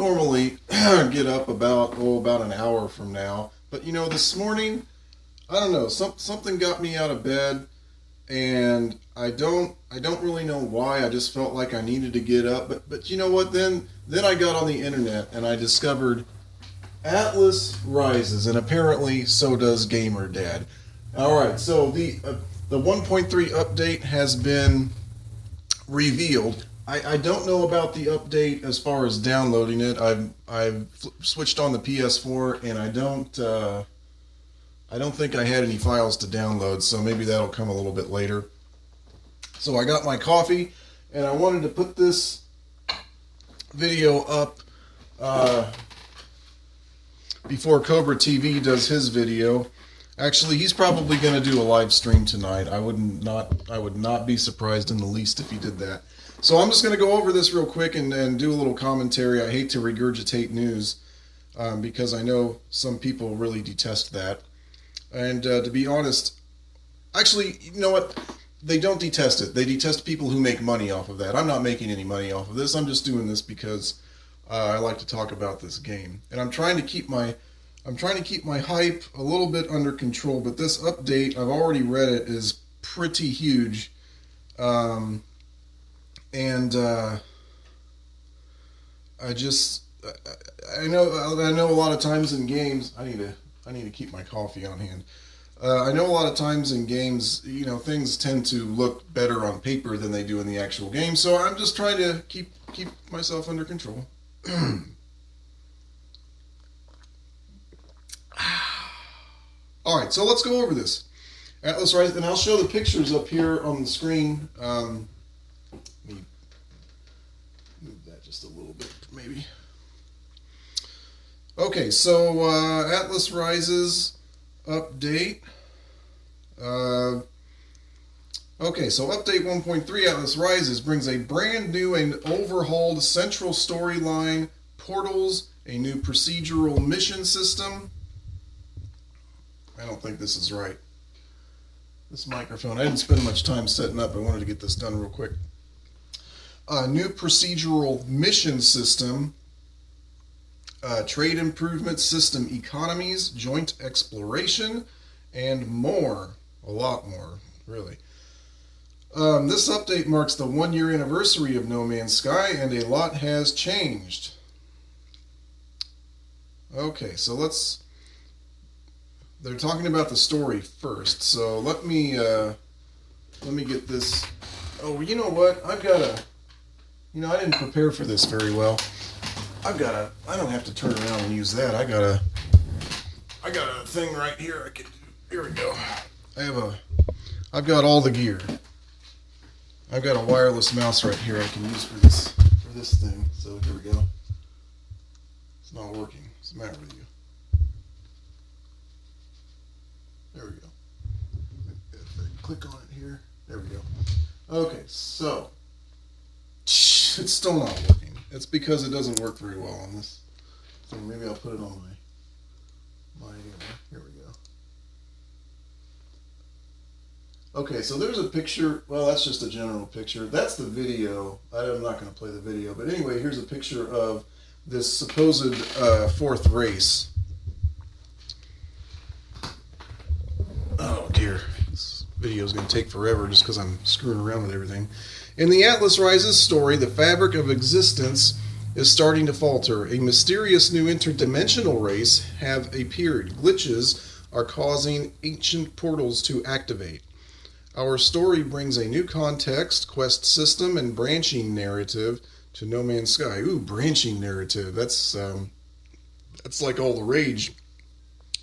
normally get up about an hour from now, but this morning, I don't know, something got me out of bed, and I don't really know why. I just felt like I needed to get up, but you know what? Then I got on the internet and I discovered Atlas rises, and apparently so does Gamer Dad. All right, so the 1.3 update has been revealed. I don't know about the update as far as downloading it. I've switched on the PS4, and I don't think I had any files to download, so maybe that'll come a little bit later. So I got my coffee, and I wanted to put this video up before Cobra TV does his video. Actually, he's probably going to do a live stream tonight. I would not be surprised in the least if he did that. So I'm just going to go over this real quick and do a little commentary. I hate to regurgitate news because I know some people really detest that. And to be honest, actually, you know what? They don't detest it. They detest people who make money off of that. I'm not making any money off of this. I'm just doing this because I like to talk about this game. And I'm trying to keep my hype a little bit under control. But this update, I've already read it, is pretty huge. I know a lot of times in games, I need to keep my coffee on hand. I know a lot of times in games, things tend to look better on paper than they do in the actual game. So I'm just trying to keep myself under control. All right, so let's go over this. Atlas Rise, and I'll show the pictures up here on the screen. Let me move that just a little bit, maybe. Okay, so Atlas Rises update. Okay, so update 1.3 Atlas Rises brings a brand new and overhauled central storyline, portals, a new procedural mission system. I don't think this is right. This microphone, I didn't spend much time setting up. I wanted to get this done real quick. New procedural mission system, trade improvement system economies, joint exploration, and more. A lot more, really. This update marks the 1-year anniversary of No Man's Sky, and a lot has changed. Okay, so they're talking about the story first, so let me get this. Oh, you know what? I didn't prepare for this very well. I don't have to turn around and use that. I got a thing right here. I can do. Here we go. I've got all the gear. I've got a wireless mouse right here I can use for this thing. So here we go. It's not working. What's the matter with you? There we go. If I click on it here, there we go. Okay, so it's still not working. It's because it doesn't work very well on this. So maybe I'll put it on my here we go. Okay, so there's a picture. Well, that's just a general picture. That's the video. I'm not going to play the video, but anyway, here's a picture of this supposed fourth race. Oh dear, this video is going to take forever just because I'm screwing around with everything. In the Atlas Rises story, the fabric of existence is starting to falter. A mysterious new interdimensional race have appeared. Glitches are causing ancient portals to activate. Our story brings a new context, quest system, and branching narrative to No Man's Sky. Ooh, branching narrative. That's like all the rage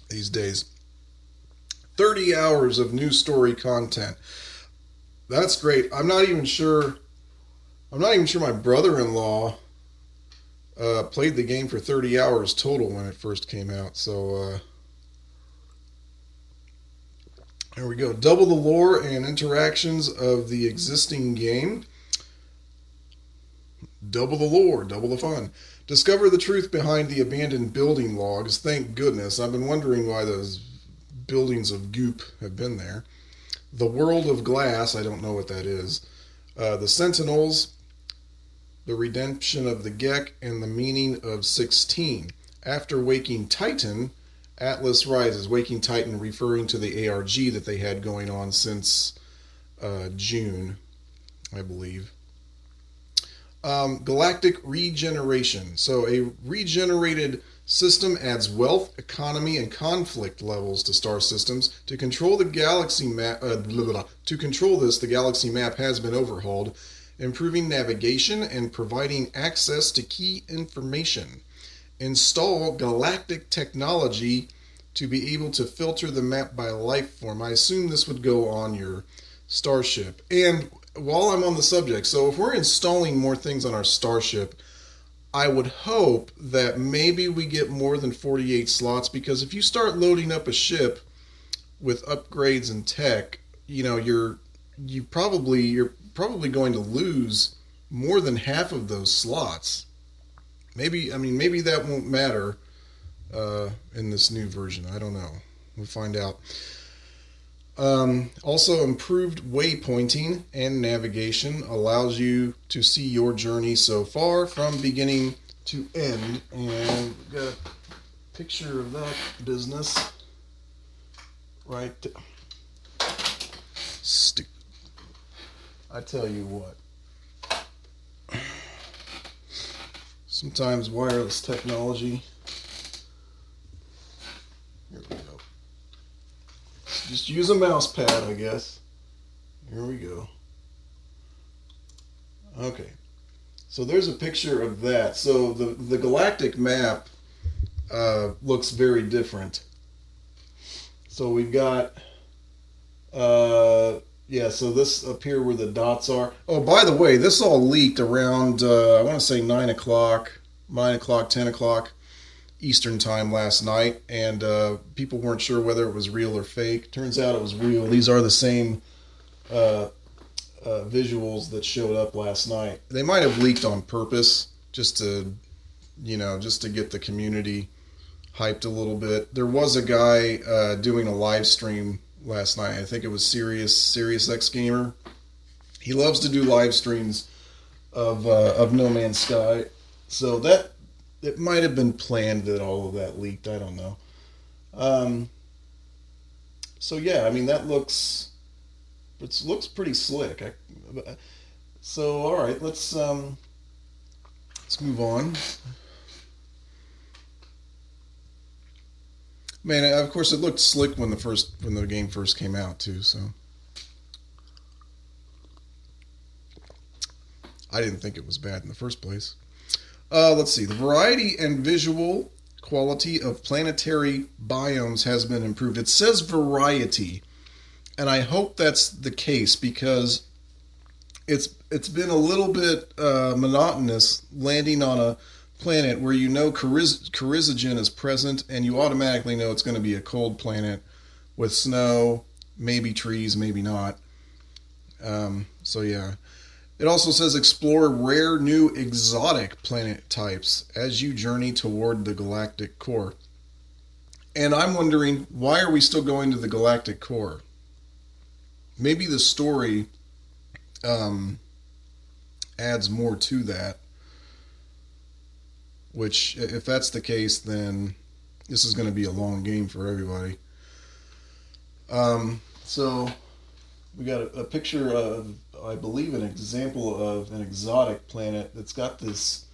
these days. 30 hours of new story content. That's great. I'm not even sure my brother-in-law played the game for 30 hours total when it first came out. So here we go. Double the lore and interactions of the existing game. Double the lore, double the fun. Discover the truth behind the abandoned building logs. Thank goodness. I've been wondering why those buildings of goop have been there. The World of Glass, I don't know what that is. The Sentinels, the redemption of the Gek, and the meaning of 16. After Waking Titan, Atlas rises. Waking Titan referring to the ARG that they had going on since June, I believe. Galactic regeneration. So a regenerated system adds wealth, economy, and conflict levels to star systems. To control the galaxy map, to control this, the galaxy map has been overhauled, improving navigation and providing access to key information. Install galactic technology to be able to filter the map by life form. I assume this would go on your starship. And while I'm on the subject, so if we're installing more things on our starship, I would hope that maybe we get more than 48 slots, because if you start loading up a ship with upgrades and tech, you're probably going to lose more than half of those slots. Maybe that won't matter in this new version. I don't know. We'll find out. Also, improved waypointing and navigation allows you to see your journey so far from beginning to end. And we've got a picture of that business right there. Stupid. I tell you what. Sometimes wireless technology. Here we go. Just use a mouse pad, I guess. Here we go. Okay. So there's a picture of that. So the galactic map looks very different. So we've got, so this up here where the dots are. Oh, by the way, this all leaked around, I want to say 9 o'clock, 10 o'clock. Eastern time last night, and people weren't sure whether it was real or fake. Turns out it was real. These are the same visuals that showed up last night. They might have leaked on purpose just to get the community hyped a little bit. There was a guy doing a live stream last night. I think it was Sirius X Gamer. He loves to do live streams of No Man's Sky, so that it might have been planned that all of that leaked. I don't know. So yeah, I mean that looks pretty slick. So all right, let's move on. Man, of course it looked slick when the game first came out too. So I didn't think it was bad in the first place. Let's see. The variety and visual quality of planetary biomes has been improved. It says variety, and I hope that's the case, because it's been a little bit monotonous landing on a planet where Carizogen is present, and you automatically know it's going to be a cold planet with snow, maybe trees, maybe not. So yeah. It also says explore rare new exotic planet types as you journey toward the galactic core. And I'm wondering, why are we still going to the galactic core? Maybe the story adds more to that. Which, if that's the case, then this is going to be a long game for everybody. So we got a picture of, I believe, an example of an exotic planet that's got these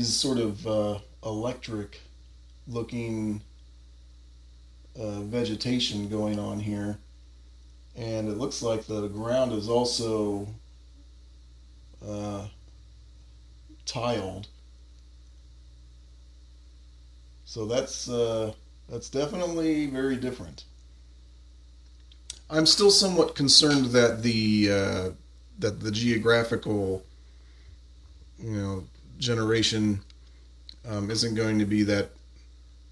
sort of electric looking vegetation going on here, and it looks like the ground is also tiled. So that's definitely very different. I'm still somewhat concerned that the geographical, generation isn't going to be that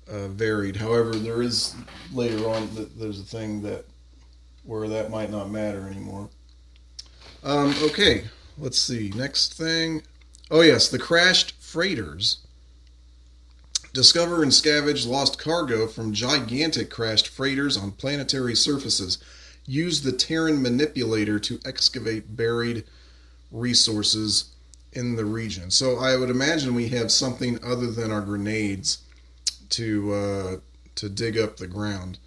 varied. However, there is later on there's a thing where that might not matter anymore. Okay, let's see. Next thing. Oh yes, the crashed freighters. Discover and scavenge lost cargo from gigantic crashed freighters on planetary surfaces. Use the Terran manipulator to excavate buried resources in the region. So I would imagine we have something other than our grenades to dig up the ground.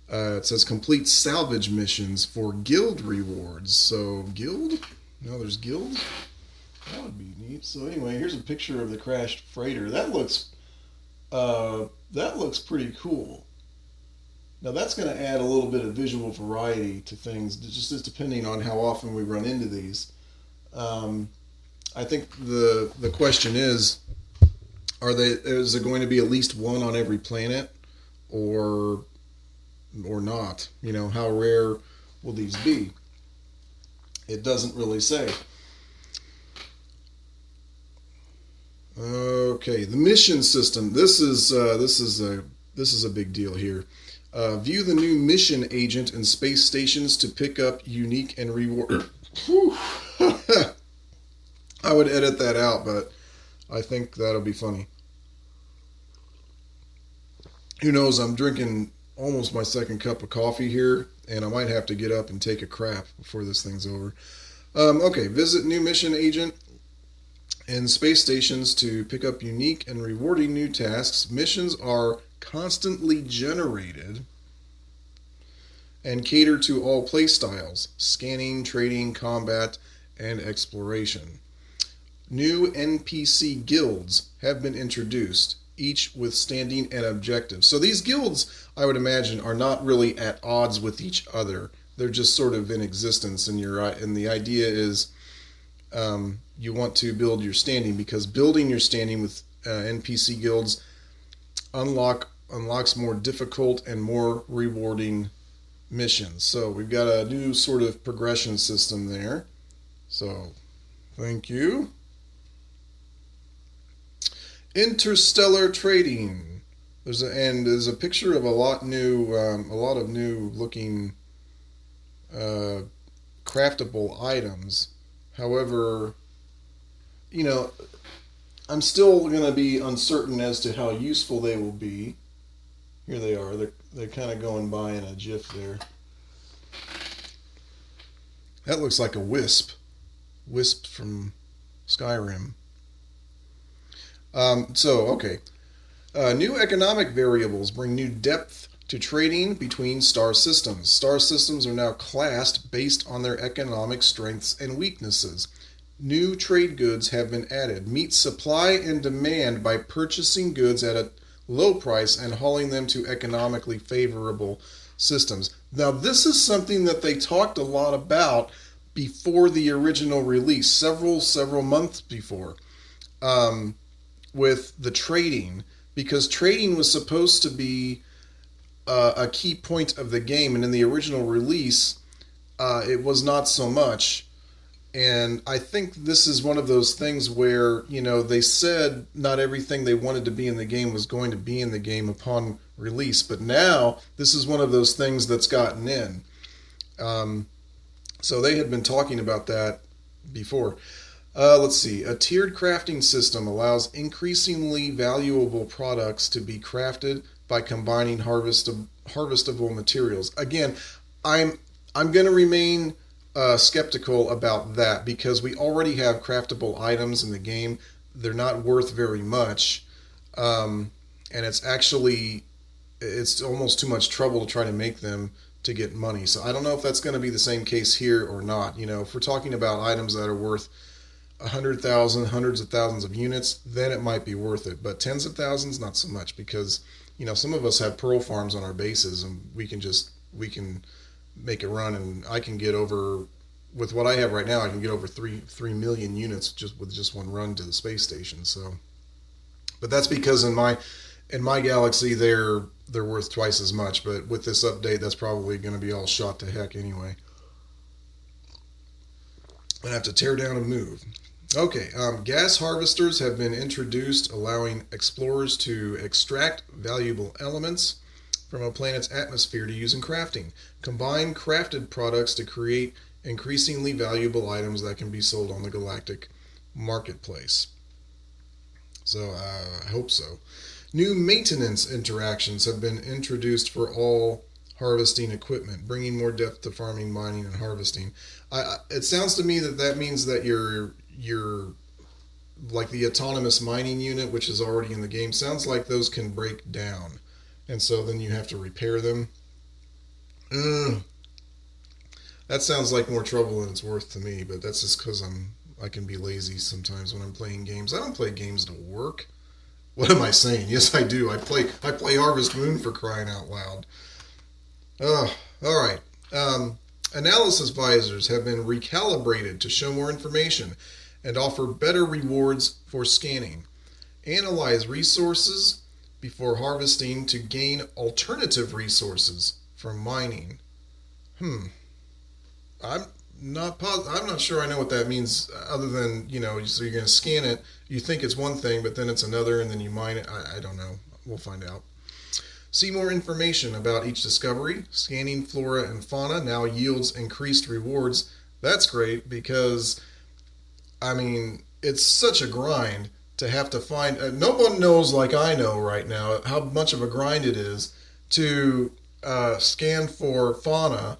It says complete salvage missions for guild rewards. So guild? No, there's guild. That would be neat. So anyway, here's a picture of the crashed freighter. That looks pretty cool. Now that's going to add a little bit of visual variety to things, just depending on how often we run into these. I think the question is, is there going to be at least one on every planet, or not? You know, how rare will these be? It doesn't really say. Okay, the mission system. This is a big deal here. View the new mission agent in space stations to pick up unique and reward. I would edit that out, but I think that'll be funny. Who knows? I'm drinking almost my second cup of coffee here, and I might have to get up and take a crap before this thing's over. Okay, visit new mission agent in space stations to pick up unique and rewarding new tasks. Missions are constantly generated and cater to all play styles: scanning, trading, combat, and exploration. New NPC guilds have been introduced, each with standing and objectives. So these guilds, I would imagine, are not really at odds with each other. They're just sort of in existence, and the idea is you want to build your standing, because building your standing with NPC guilds unlocks more difficult and more rewarding missions. So we've got a new sort of progression system there. So thank you. Interstellar trading. There's a picture of a lot of new looking craftable items. However, you know, I'm still going to be uncertain as to how useful they will be. Here they are. They're kind of going by in a GIF there. That looks like a wisp. Wisp from Skyrim. Okay. New economic variables bring new depth to trading between star systems. Star systems are now classed based on their economic strengths and weaknesses. New trade goods have been added. Meet supply and demand by purchasing goods at a low price and hauling them to economically favorable systems. Now, this is something that they talked a lot about before the original release, several months before. With the trading, because trading was supposed to be a key point of the game, and in the original release, it was not so much. And I think this is one of those things where, you know, they said not everything they wanted to be in the game was going to be in the game upon release, but now this is one of those things that's gotten in. So they had been talking about that before. Let's see. A tiered crafting system allows increasingly valuable products to be crafted by combining harvestable materials. Again, I'm going to remain skeptical about that, because we already have craftable items in the game. They're not worth very much, and it's almost too much trouble to try to make them to get money. So I don't know if that's going to be the same case here or not. You know, if we're talking about items that are worth 100,000, hundreds of thousands of units, then it might be worth it. But tens of thousands, not so much, because, you know, some of us have pearl farms on our bases, and we can make a run, and I can get over, with what I have right now, I can get over 3 million units just with just one run to the space station. So, but that's because in my galaxy they're worth twice as much. But with this update, that's probably going to be all shot to heck anyway. I have to tear down and move. Okay, gas harvesters have been introduced, allowing explorers to extract valuable elements from a planet's atmosphere to use in crafting. Combine crafted products to create increasingly valuable items that can be sold on the galactic marketplace. So I hope so. New maintenance interactions have been introduced for all harvesting equipment, bringing more depth to farming, mining, and harvesting. It sounds to me that means that your your like the autonomous mining unit, which is already in the game, sounds like those can break down, and so then you have to repair them. Ugh. That sounds like more trouble than it's worth to me, but that's just because I can be lazy sometimes when I'm playing games. I don't play games to work. What am I saying? Yes, I do. I play Harvest Moon, for crying out loud. All right. Analysis visors have been recalibrated to show more information and offer better rewards for scanning. Analyze resources before harvesting to gain alternative resources from mining. I'm I'm not sure I know what that means. Other than so you're going to scan it. You think it's one thing, but then it's another, and then you mine it. I don't know. We'll find out. See more information about each discovery. Scanning flora and fauna now yields increased rewards. That's great because, it's such a grind to have to find. No one knows like I know right now how much of a grind it is to scan for fauna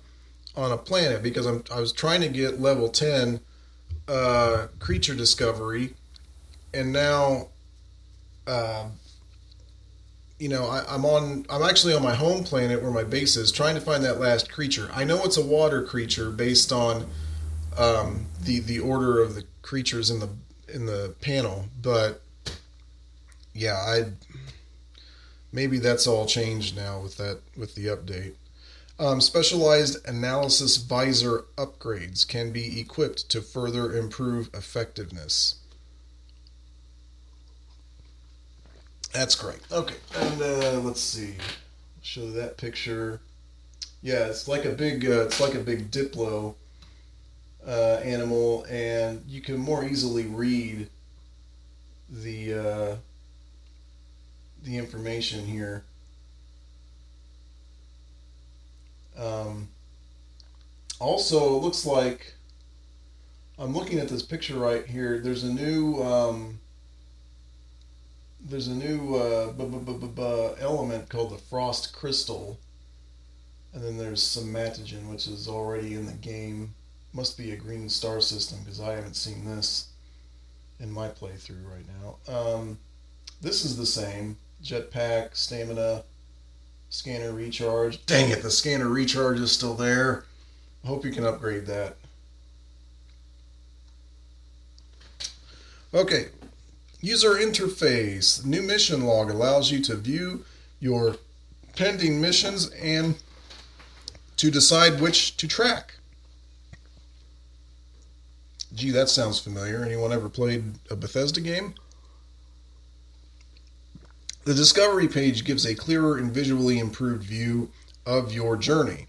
on a planet because I was trying to get level 10 creature discovery, and now I'm actually on my home planet where my base is, trying to find that last creature. I know it's a water creature based on the order of the creatures in the panel, but yeah, maybe that's all changed now with the update. Specialized analysis visor upgrades can be equipped to further improve effectiveness. That's great. Okay, and let's see. Show that picture. Yeah, it's like a big diplo animal, and you can more easily read the information here. Also, it looks like I'm looking at this picture right here. There's a new element called the frost crystal, and then there's somatogen, which is already in the game. Must be a green star system because I haven't seen this in my playthrough right now. This is the same jetpack, stamina, scanner recharge. Dang it, the scanner recharge is still there. I hope you can upgrade that. Okay, user interface. New mission log allows you to view your pending missions and to decide which to track. Gee, that sounds familiar. Anyone ever played a Bethesda game? The discovery page gives a clearer and visually improved view of your journey.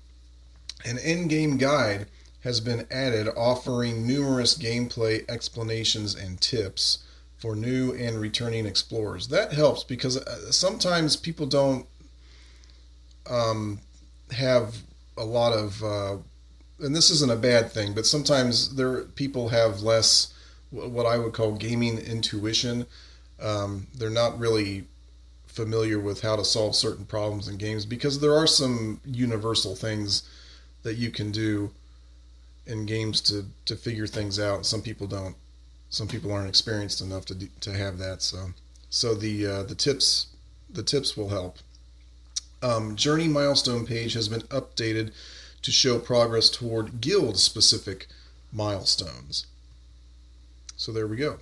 An in-game guide has been added offering numerous gameplay explanations and tips for new and returning explorers. That helps because sometimes people don't have a lot of, and this isn't a bad thing, but sometimes people have less what I would call gaming intuition. They're not really familiar with how to solve certain problems in games because there are some universal things that you can do in games to figure things out. Some people don't. Some people aren't experienced enough to have that. So the tips will help. Journey milestone page has been updated to show progress toward guild specific milestones. So there we go.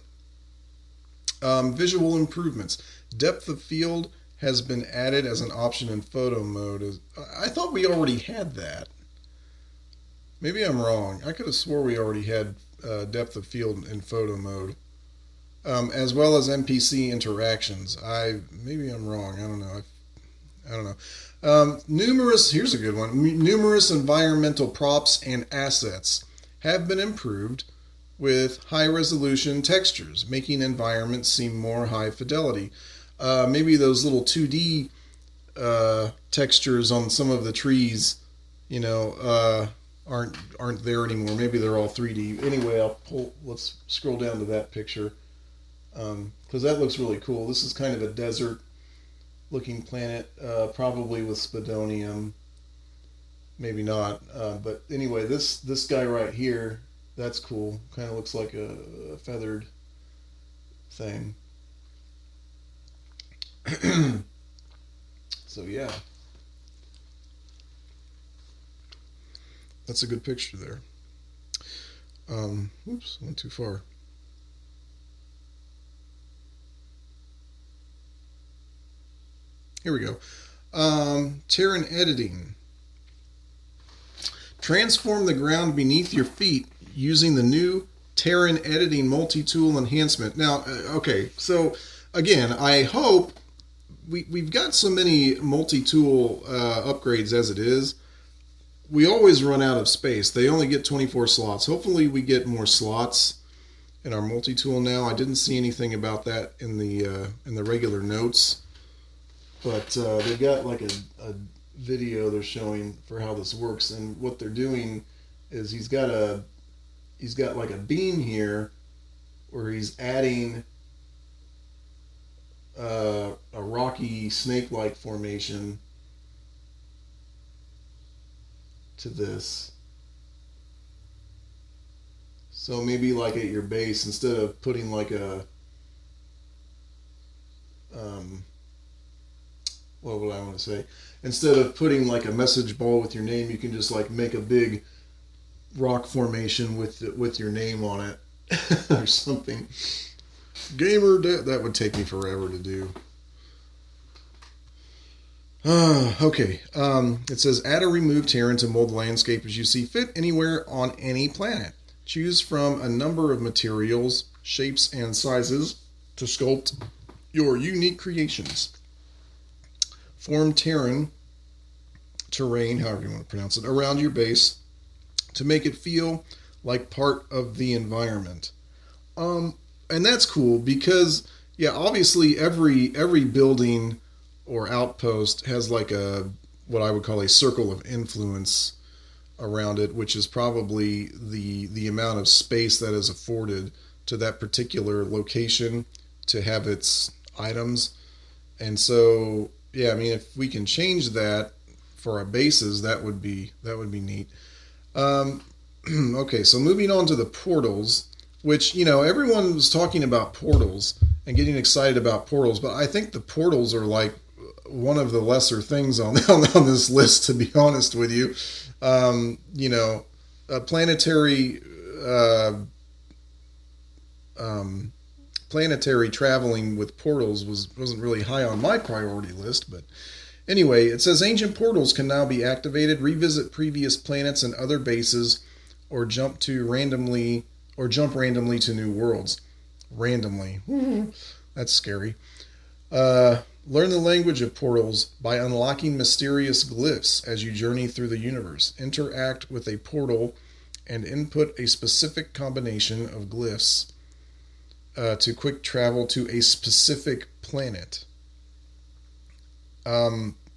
Visual improvements. Depth of field has been added as an option in photo mode. I thought we already had that. Maybe I'm wrong. I could have swore we already had depth of field in photo mode, as well as NPC interactions. Maybe I'm wrong. I don't know. Here's a good one. Numerous environmental props and assets have been improved with high-resolution textures, making environments seem more high fidelity. Maybe those little 2D textures on some of the trees, aren't there anymore. Maybe they're all 3D. Anyway, let's scroll down to that picture because that looks really cool. This is kind of a desert-looking planet, probably with Spodonium. Maybe not, but anyway, this guy right here That's cool. Kind of looks like a feathered thing. So yeah, that's a good picture there. Oops, went too far. Here we go. Terran editing. Transform the ground beneath your feet using the new Terran editing multi-tool enhancement. Now, okay, so again, I hope we've got so many multi-tool upgrades as it is. We always run out of space. They only get 24 slots. Hopefully we get more slots in our multi-tool now. I didn't see anything about that in the regular notes, but they've got like a video they're showing for how this works, and what they're doing is he's got like a beam here where he's adding a rocky snake-like formation to this. So maybe like at your base, instead of putting like a what would I want to say? Instead of putting like a message ball with your name, you can just like make a big rock formation with your name on it or something. Gamer, that would take me forever to do. Okay. It says add or remove Terran to mold the landscape as you see fit anywhere on any planet. Choose from a number of materials, shapes, and sizes to sculpt your unique creations. Form terrain, however you want to pronounce it, around your base to make it feel like part of the environment. And that's cool because, yeah, obviously every building or outpost has like what I would call a circle of influence around it, which is probably the amount of space that is afforded to that particular location to have its items. And so, yeah, I mean, if we can change that for our bases, that would be neat. Okay, so moving on to the portals, which, everyone was talking about portals and getting excited about portals, but I think the portals are like one of the lesser things on this list, to be honest with you. A planetary traveling with portals wasn't really high on my priority list, but anyway, it says ancient portals can now be activated, revisit previous planets and other bases, or jump randomly to new worlds. Randomly. That's scary. Learn the language of portals by unlocking mysterious glyphs as you journey through the universe. Interact with a portal and input a specific combination of glyphs to quick travel to a specific planet.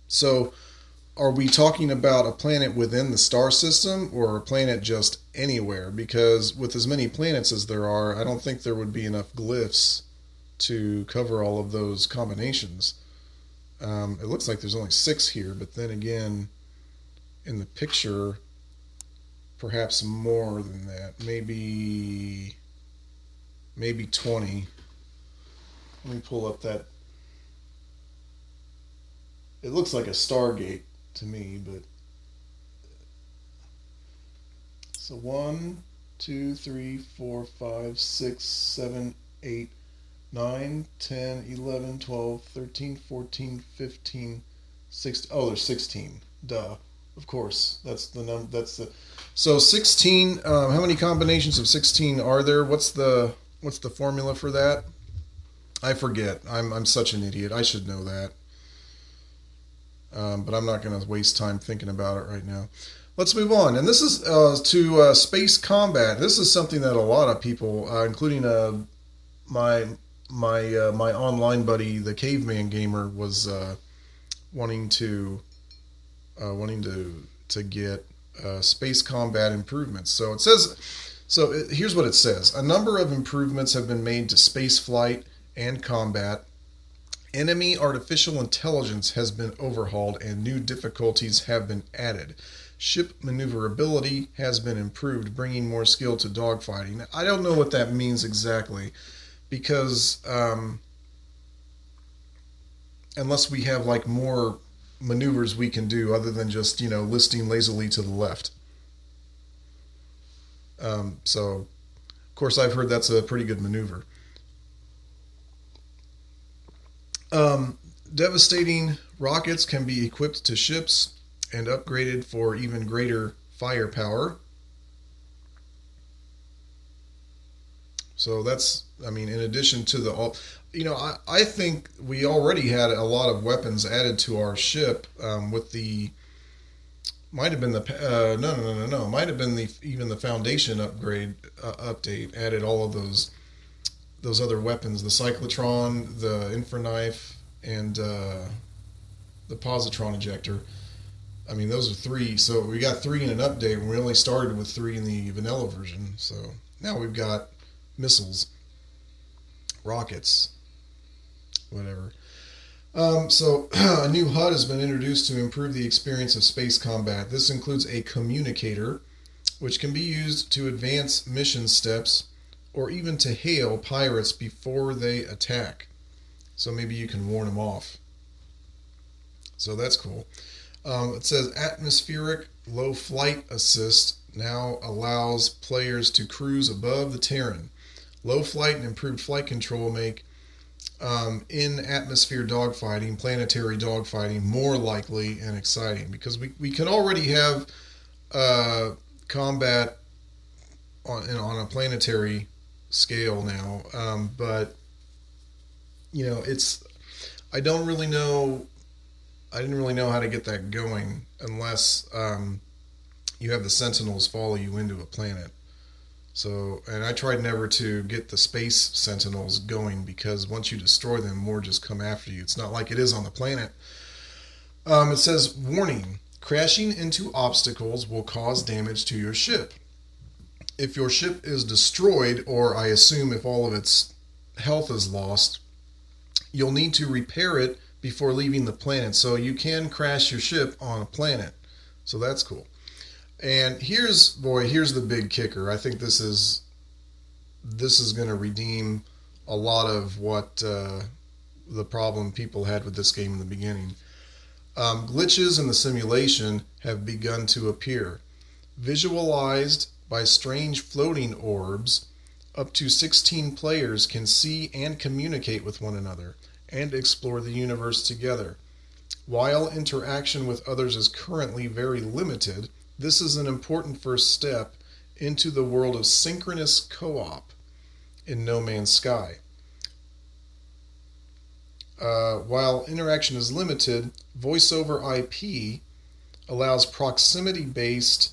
So are we talking about a planet within the star system or a planet just anywhere? Because with as many planets as there are, I don't think there would be enough glyphs to cover all of those combinations. It looks like there's only 6 here, but then again, in the picture, perhaps more than that. Maybe 20. Let me pull up that. It looks like a Stargate to me, but so 1, 2, 3, 4, 5, 6, 7, 8, 9, 10, 11, 12, 13, 14, 15, 16. Oh, there's 16. Duh. Of course. That's the number. So 16. How many combinations of 16 are there? What's the formula for that? I forget. I'm such an idiot. I should know that. But I'm not going to waste time thinking about it right now. Let's move on. And this is to space combat. This is something that a lot of people, including my online buddy, the Caveman Gamer, was wanting to get space combat improvements. So it says. Here's what it says. A number of improvements have been made to space flight and combat. Enemy artificial intelligence has been overhauled and new difficulties have been added. Ship maneuverability has been improved, bringing more skill to dogfighting. I don't know what that means exactly, because unless we have like more maneuvers we can do other than just listing lazily to the left. So, of course, I've heard that's a pretty good maneuver. Devastating rockets can be equipped to ships and upgraded for even greater firepower. So that's, in addition to I think we already had a lot of weapons added to our ship with the, might have been the, no, might have been even the Foundation upgrade update added all of those other weapons, the cyclotron, the infraknife, and the positron ejector. Those are 3. So we got 3 in an update. We only started with 3 in the vanilla version. So now we've got missiles, rockets, whatever. So a new HUD has been introduced to improve the experience of space combat. This includes a communicator, which can be used to advance mission steps or even to hail pirates before they attack. So maybe you can warn them off. So that's cool. It says atmospheric low flight assist now allows players to cruise above the Terran. Low flight and improved flight control make in atmosphere dogfighting, planetary dogfighting, more likely and exciting, because we can already have combat on a planetary scale now, but it's, I didn't really know how to get that going unless you have the Sentinels follow you into a planet. So, and I tried never to get the space Sentinels going, because once you destroy them, more just come after you. It's not like it is on the planet. It says, warning, crashing into obstacles will cause damage to your ship. If your ship is destroyed, or I assume if all of its health is lost, you'll need to repair it before leaving the planet. So you can crash your ship on a planet. So that's cool. And here's the big kicker. I think this is going to redeem a lot of what the problem people had with this game in the beginning. Glitches in the simulation have begun to appear. Visualized by strange floating orbs, up to 16 players can see and communicate with one another and explore the universe together. While interaction with others is currently very limited, this is an important first step into the world of synchronous co-op in No Man's Sky. While interaction is limited, Voice over IP allows proximity-based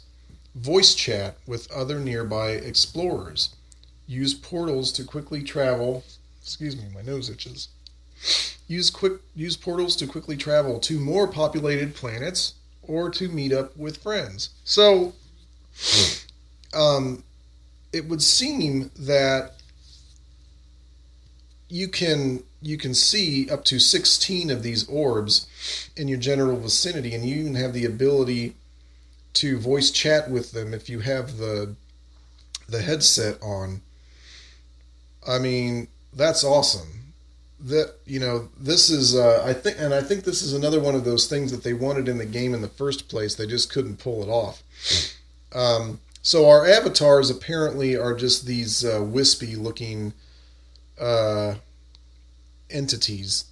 voice chat with other nearby explorers. Use portals to quickly travel. Excuse me, my nose itches. Use portals to quickly travel to more populated planets or to meet up with friends. So, it would seem that you can see up to 16 of these orbs in your general vicinity, and you even have the ability to voice chat with them if you have the headset on. That's awesome. This is I think this is another one of those things that they wanted in the game in the first place. They just couldn't pull it off. So our avatars apparently are just these wispy looking entities.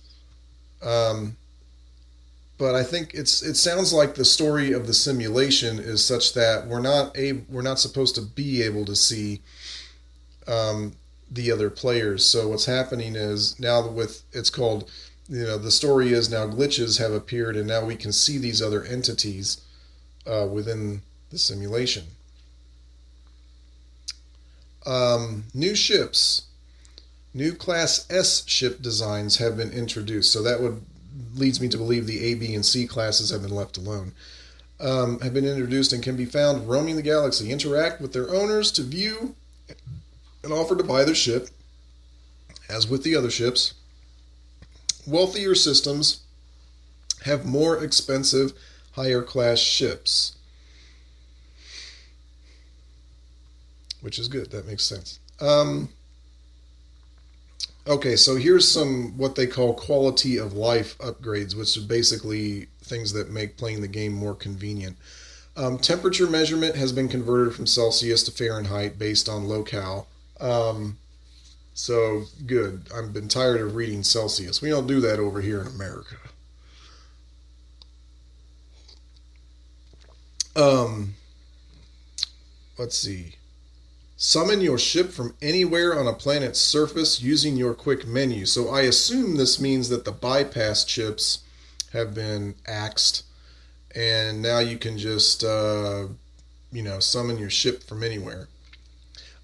But I think it sounds like the story of the simulation is such that we're not supposed to be able to see the other players. So what's happening is now it's called, the story is now glitches have appeared, and now we can see these other entities within the simulation. New ships. New Class S ship designs have been introduced. So that leads me to believe the A, B, and C classes have been left alone. Have been introduced and can be found roaming the galaxy. Interact with their owners to view and offer to buy their ship. As with the other ships, wealthier systems have more expensive, higher class ships. which is good. That makes sense. Okay, so here's some what they call quality of life upgrades, which are basically things that make playing the game more convenient. Temperature measurement has been converted from Celsius to Fahrenheit based on locale. So good. I've been tired of reading Celsius. We don't do that over here in America. Um, let's see. Summon your ship from anywhere on a planet's surface using your quick menu. So I assume this means that the bypass chips have been axed, and now you can just, summon your ship from anywhere.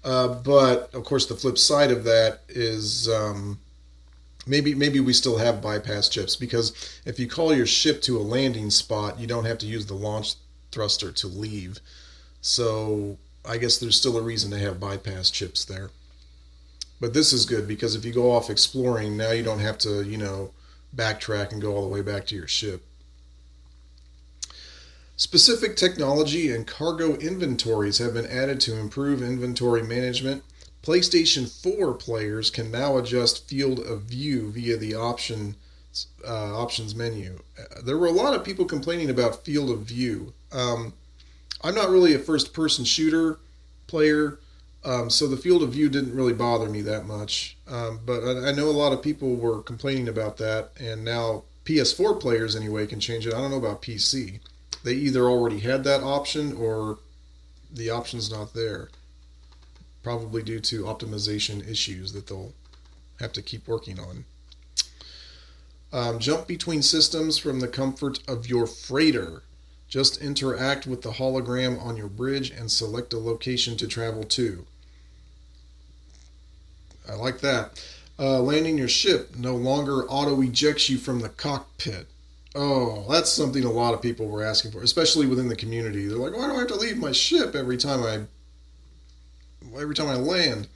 But of course, the flip side of that is maybe we still have bypass chips, because if you call your ship to a landing spot, you don't have to use the launch thruster to leave. So I guess there's still a reason to have bypass chips there. But this is good because if you go off exploring, now you don't have to, backtrack and go all the way back to your ship. Specific technology and cargo inventories have been added to improve inventory management. PlayStation 4 players can now adjust field of view via the options menu. There were a lot of people complaining about field of view. I'm not really a first-person shooter player, so the field of view didn't really bother me that much. But I know a lot of people were complaining about that, and now PS4 players anyway can change it. I don't know about PC. They either already had that option or the option's not there. Probably due to optimization issues that they'll have to keep working on. Jump between systems from the comfort of your freighter. Just interact with the hologram on your bridge and select a location to travel to. I like that. Landing your ship no longer auto-ejects you from the cockpit. Oh, that's something a lot of people were asking for, especially within the community. They're like, why do I have to leave my ship every time I land?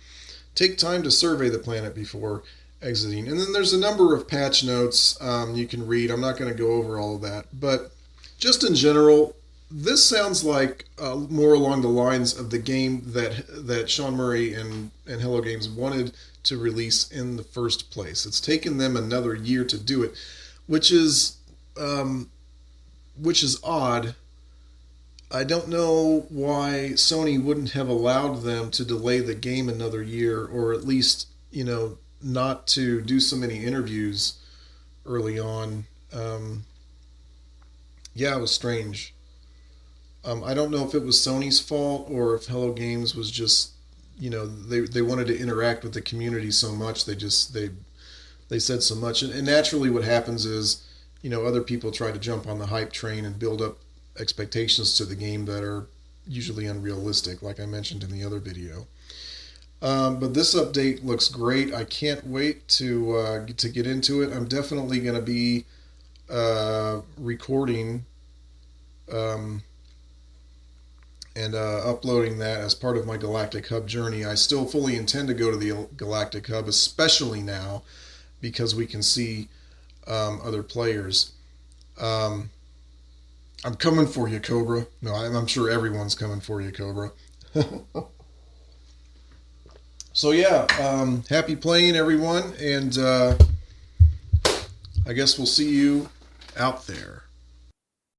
Take time to survey the planet before exiting. And then there's a number of patch notes you can read. I'm not going to go over all of that. But just in general, this sounds like more along the lines of the game that Sean Murray and Hello Games wanted to release in the first place. It's taken them another year to do it, which is odd. I don't know why Sony wouldn't have allowed them to delay the game another year, or at least, not to do so many interviews early on. Yeah, it was strange. I don't know if it was Sony's fault or if Hello Games was just, they wanted to interact with the community so much. They said so much. And naturally what happens is, other people try to jump on the hype train and build up expectations to the game that are usually unrealistic, like I mentioned in the other video. But this update looks great. I can't wait to get into it. I'm definitely going to be recording and uploading that as part of my Galactic Hub journey. I still fully intend to go to the Galactic Hub, especially now because we can see other players. I'm coming for you, Cobra. No, I'm sure everyone's coming for you, Cobra. So yeah, happy playing, everyone, and I guess we'll see you out there.